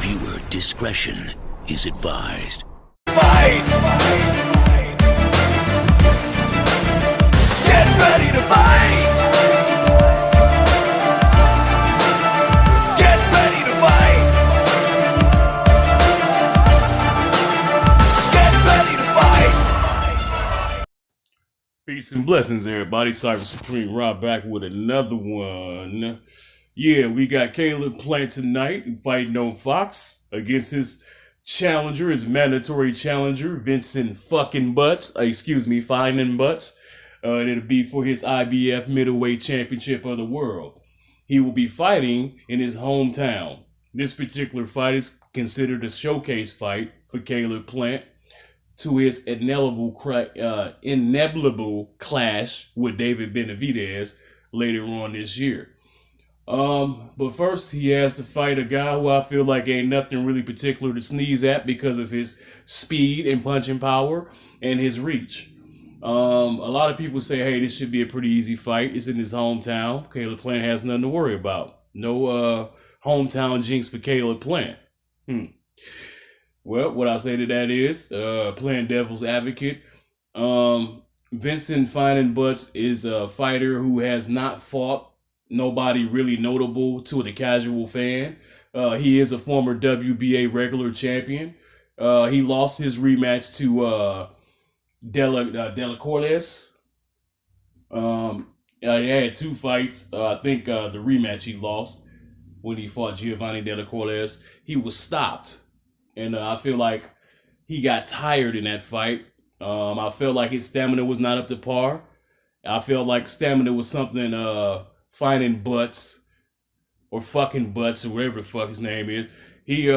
Viewer discretion is advised. Fight! Get ready to fight! Get ready to fight! Get ready to fight! Peace and blessings, everybody. Cyber Supreme Rob back with another one. Yeah, we got Caleb Plant tonight fighting on Fox against his challenger, his mandatory challenger, Vincent Feinbutz. And it'll be for his IBF middleweight championship of the world. He will be fighting in his hometown. This particular fight is considered a showcase fight for Caleb Plant to his inevitable clash with David Benavidez later on this year. But first he has to fight a guy who I feel like ain't nothing really particular to sneeze at because of his speed and punching power and his reach. A lot of people say, hey, this should be a pretty easy fight. It's in his hometown. Caleb Plant has nothing to worry about. No hometown jinx for Caleb Plant. Well, what I say to that is, playing devil's advocate, Vincent Feinbutz is a fighter who has not fought nobody really notable to the casual fan. He is a former WBA regular champion. He lost his rematch to Dela Cordes. He had two fights. I think the rematch he lost when he fought Giovanni Dela Cordes. He was stopped. And I feel like he got tired in that fight. I felt like his stamina was not up to par. I felt like stamina was something Feinbutz or fucking Butts or whatever the fuck his name is. He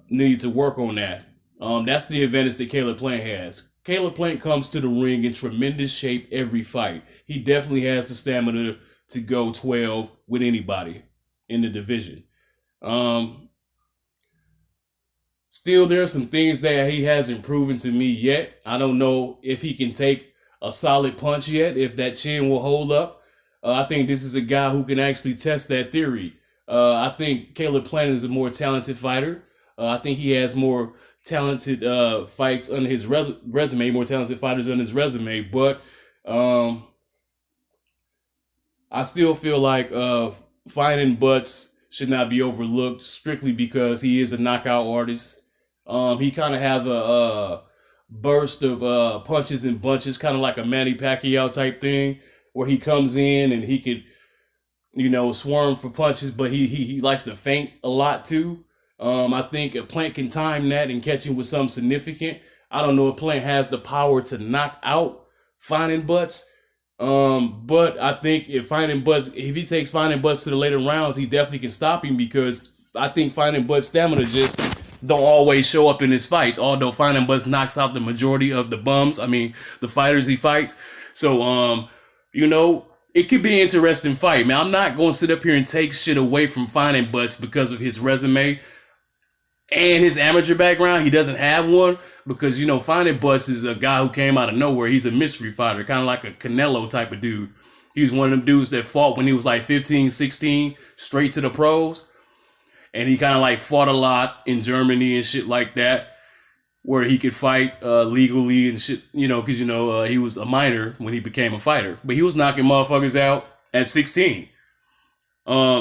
needed to work on that. That's the advantage that Caleb Plant has. Caleb Plant comes to the ring in tremendous shape every fight. He definitely has the stamina to go 12 with anybody in the division. Still, there are some things that he hasn't proven to me yet. I don't know if he can take a solid punch yet, if that chin will hold up. I think this is a guy who can actually test that theory. I think Caleb Plant is a more talented fighter. I think he has more talented fights on his resume, more talented fighters on his resume. But I still feel like Feinbutz should not be overlooked strictly because he is a knockout artist. He kind of has a burst of punches and bunches, kind of like a Manny Pacquiao type thing, where he comes in and he could, swarm for punches, but he likes to feint a lot too. I think if Plant can time that and catch him with something significant, I don't know if Plant has the power to knock out Feinbutz. But I think if he takes Feinbutz to the later rounds, he definitely can stop him because I think Feinbutz's stamina just don't always show up in his fights, although Feinbutz knocks out the majority of the fighters he fights. So, it could be an interesting fight, man. I'm not going to sit up here and take shit away from Feinbutz because of his resume and his amateur background. He doesn't have one because, Feinbutz is a guy who came out of nowhere. He's a mystery fighter, kind of like a Canelo type of dude. He's one of them dudes that fought when he was like 15, 16, straight to the pros. And he kind of like fought a lot in Germany and shit like that, where he could fight legally and shit, because, he was a minor when he became a fighter. But he was knocking motherfuckers out at 16.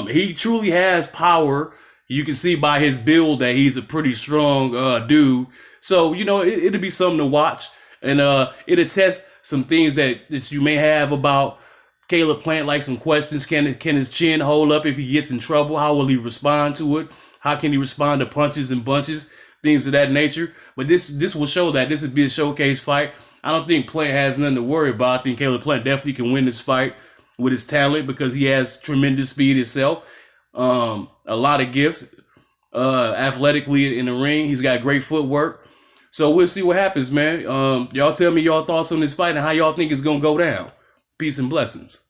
He truly has power. You can see by his build that he's a pretty strong dude. So, it'll be something to watch. And it'll test some things that you may have about Caleb Plant, like some questions. Can his chin hold up if he gets in trouble? How will he respond to it? How can he respond to punches and bunches? Things of that nature. But this will show that. This would be a showcase fight. I don't think Plant has nothing to worry about. I think Caleb Plant definitely can win this fight with his talent because he has tremendous speed himself. A lot of gifts athletically in the ring. He's got great footwork. So we'll see what happens, man. Y'all tell me y'all thoughts on this fight and how y'all think it's going to go down. Peace and blessings.